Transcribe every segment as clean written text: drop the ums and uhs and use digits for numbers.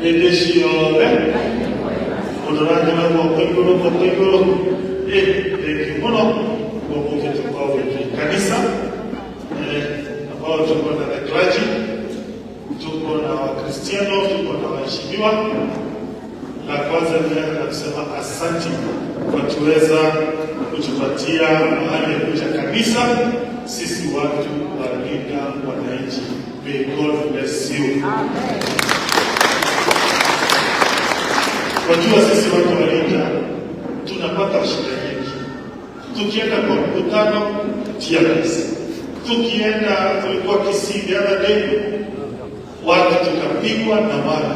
Edesione, onorando la popolo, e kimono, wabuke tukao kanisa, ambao tuko na clergy, tuko na Wakristiano, tuko na waheshimiwa. La kwanza ni kusema asante kwa kuweza kutupatia mahali ya kuja kanisa. Sisi watu wa Linda wananchi, may God bless you. Amen. Wajua sisi watu wa Linda tunapata shida nyingi. Tukienda kwa mkutano TRS, tukienda tulikuwa Kisii the other day, watu tukapigwa na mawe,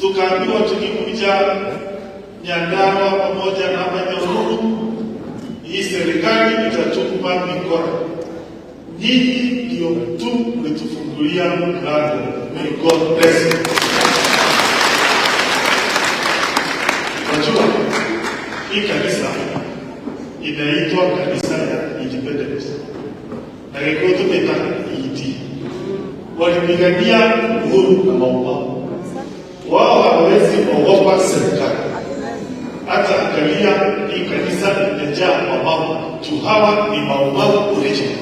tukaambiwa tukikuja Nyandarua pamoja na Nyahururu, hii serikali itatupa mikono. Nyinyi ndio tu mlitufungulia mlango. May God bless you. Wajua, hii kanisa inaitwa kanisa ya Independence. Na kikoto meta ED. Walipigania uhuru na maumau. Wao hawezi kuogopa serikali. Hata angalia hii kanisa imejaa wamama. Hawa ni maumau original.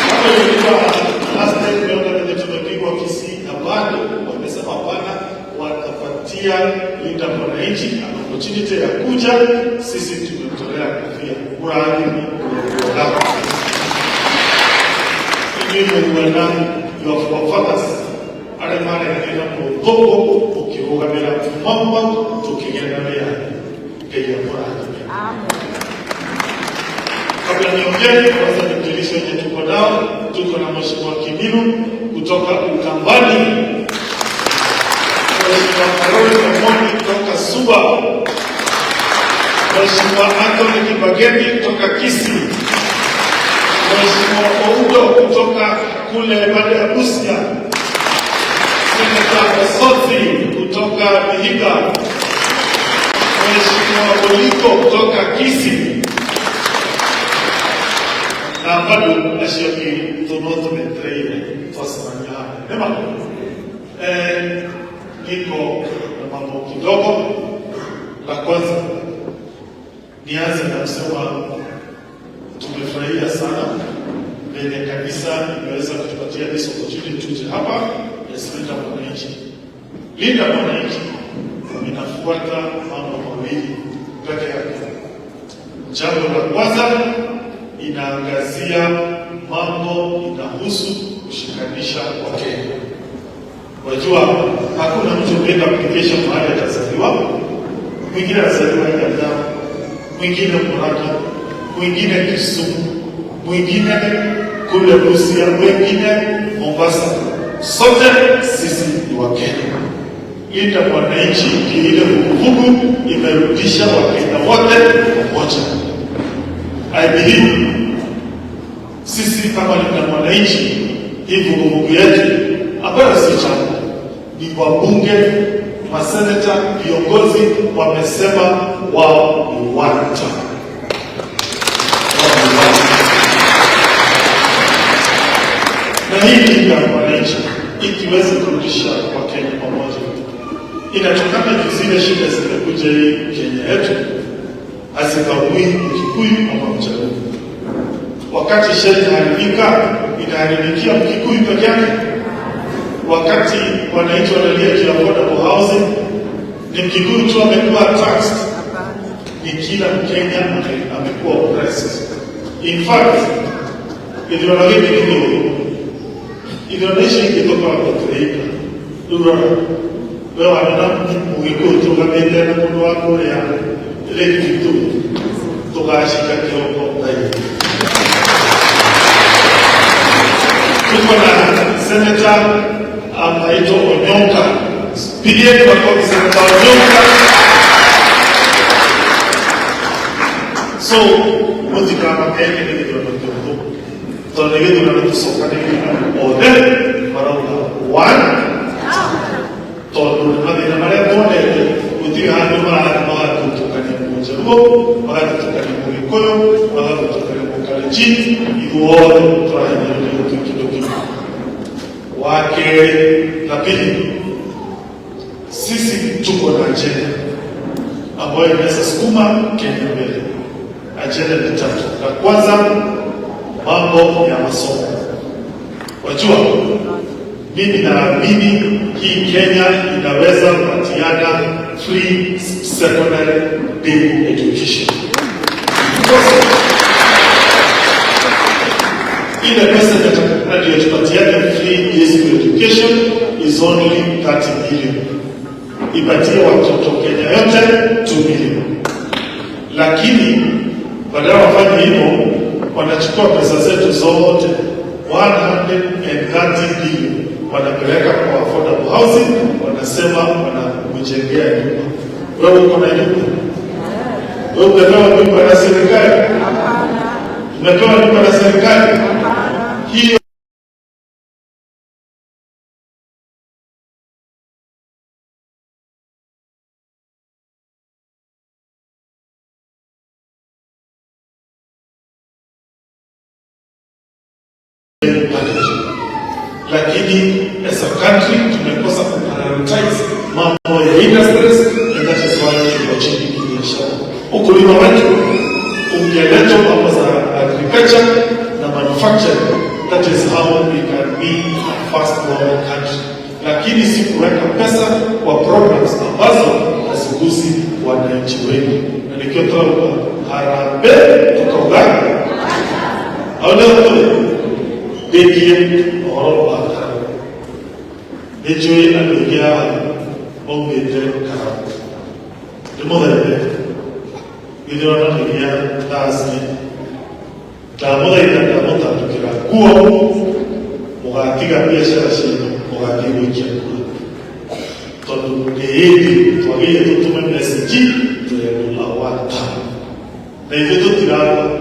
Hapo ilikuwa last time ndio tumepigwa Kisii na bado wamesema hapana, watapatia Linda wananchi opportunity ya kuja. Sisi tumetolea kafia kurani hapa. Ili muungano wa fathers ale mara ya mtoto ukirogamera mama tukigendelea kaya kurani. Amen. Kabla niongee kwanza nikilisha yenye tuko nao, tuko na Mheshimiwa Kimilu kutoka Ukambani, Mheshimiwa Karoli Kamoni kutoka Suba, Mheshimiwa Anthony Kibageni kutoka Kisii, Mheshimiwa Oudo kutoka kule baada ya Busia, Seneta Osoti kutoka Vihiga, Mheshimiwa Boliko kutoka Kisii, na bado ashiriki tunoto metreine tuasamanya. Nema niko na mambo kidogo. La kwanza nianze na kusema tumefurahia sana venye kanisa imeweza kutupatia this opportunity tuje hapa ya Linda wananchi. Linda wananchi inafuata mambo mawili peke yake. Jambo la kwanza inaangazia mambo inahusu kushikanisha Wakenya. Wajua hakuna mtu anaenda kupitisha mahali atazaliwa, mwingine anazaliwa Nyandarua, mwingine Murang'a, mwingine Kisumu, mwingine kule Busia, mwingine Mombasa. Sote sisi ni Wakenya. Linda wananchi ile vuguvugu imerudisha Wakenya wote pamoja. I believe sisi kama Linda wananchi hii vuguvugu yetu ambayo si chama, ni wabunge, maseneta, viongozi wamesema wao ni watu. Na hii Linda wananchi ikiweza kurudisha Wakenya pamoja, inatokana na zile shida zimekuja hii Kenya yetu, hazikagui Mkikuyu ama Mjaluo. Wakati sheria inaharibika, inaharibikia Mkikuyu peke yake. Wakati wananchi wanalia juu ya affordable housing, ni Mkikuyu tu amekuwa taxed, ni kila Mkenya amekuwa oppressed. In fact, ideology ikitoka kwa taifa wewe ungekuwa tukamenda na mkono wako ya ile kitu tukashika kioko ndani. Tuko na Senator anaitwa Onyonka. Pigie kwa Senator Onyonka. So wote kama Kenya ni ndio tunatoka. Tunaweza tunatoka ni order para one todo na mara tone utia mara kutoka ni mmoja huo mara kutoka ni mkoyo mara kutoka ni mkale legit iwothe twahinyĩrĩrio kidogo wake. La pili, sisi tuko na ajenda ambayo inaweza sukuma Kenya mbele. Ajenda ni tatu. La kwanza, mambo ya masomo. Wajua, mimi naamini hii Kenya inaweza kupatiana free secondary day education. Ile pesa ndio tupatiane free day education is only 30 billion. Ipatie watoto Kenya yote 2 billion. Lakini badala wafanye hivyo, wanachukua pesa zetu zote 130 billion wanapeleka kwa affordable housing, wanasema wanamjengea nyumba. Wewe uko na nyumba? Wewe umepewa nyumba na serikali? Umepewa nyumba na serikali? Hiyo lakini as a country tumekosa kuprioritize mambo ya industries, and that is why tunachini biashara. Ukulima wetu ungeletwa mambo za agriculture na manufacturing, that is how we can be a fast growing country. Lakini si kuweka pesa kwa programs ambazo hazigusi wananchi wengi. Na nikiwa harambee tukaungana au ndio Begiye oro bakara ejoy abiya ombete kara demodere video na biya tasni tamodere na mota tukira kuo mugatiga biashara shino mugati wiki todo deedi twagiye tutume message tuyela wata na hivyo tirado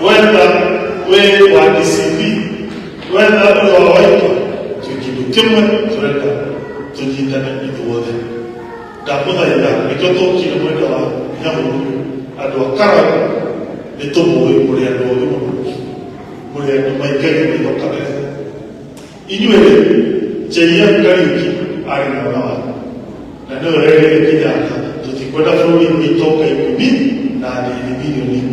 wenda we wa DCP wenda wa waito tukidukimwe turenda tujindana iduwode damuda ila mikoto kilomwenda wa nyamu adwa kara nitomo we mulia ndogo mulia ndomaikani mendo kabeza inyuele jaya kariki ari na nawa na ndio rege kijana tutikwenda flori mitoka ikumi na ni milioni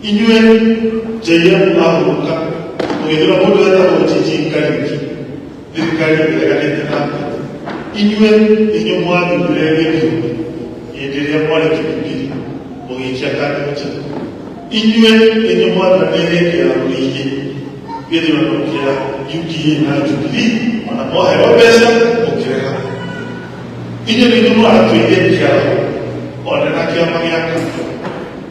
10 inyuele jaya ahuka mwidura mudu hata mojiji kariki dirikari ilegalete na inyue inyo mwadi ulege yendelea mwale kipipili mwikia kani moja inyue inyo mwadi ulege ya ulege yedi wanukia yuki na jubili wanamoha hewa pesa mukireka inyo inyo mwadi ulege ya onena kia mangiaka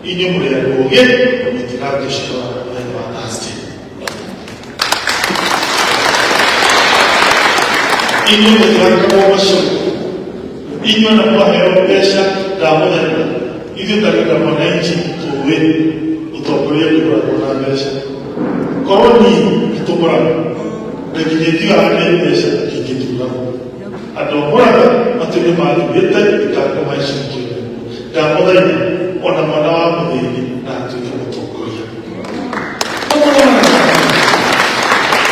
inyo mwadi ulege mwitirake shitoa na hasti inyo mwitirake mwasho inyo na kwa hewa pesa damoda hivyo katika mwananchi tuwe utokolie kwa pesa koroni kitobora na kijetiwa hane pesa kikitura adobora matende mali beta ikako maisha kile damoda ona mwana wa mwini na tuwe utokolia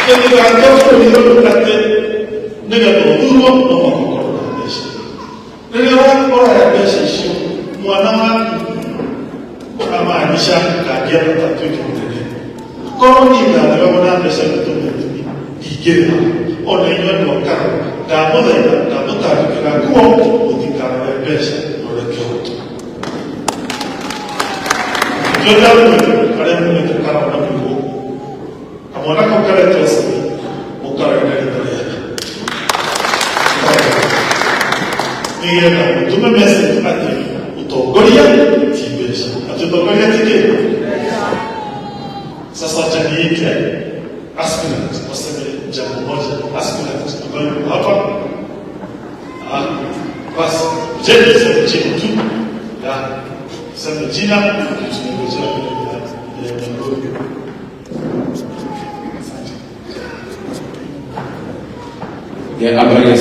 ndio ndio ndio kate ndio ndio ndio ndio bora ya pesa sio mwana kama anisha kagia na tatu kimtende koroni ndio ndio na pesa kutumia igera ona inyo ndio karo damoda kila kuo utikara pesa ndio kio ndio kale mwenye kukara na mgo amona kwa kale tosi ukara ndio ndio tume message ati utogolia tibesha atutogolia tike sasa chaniite aspirant waseme jambo moja aspirant ambayo hapa basi je sema chini tu ya sema jina tunngoja ya habari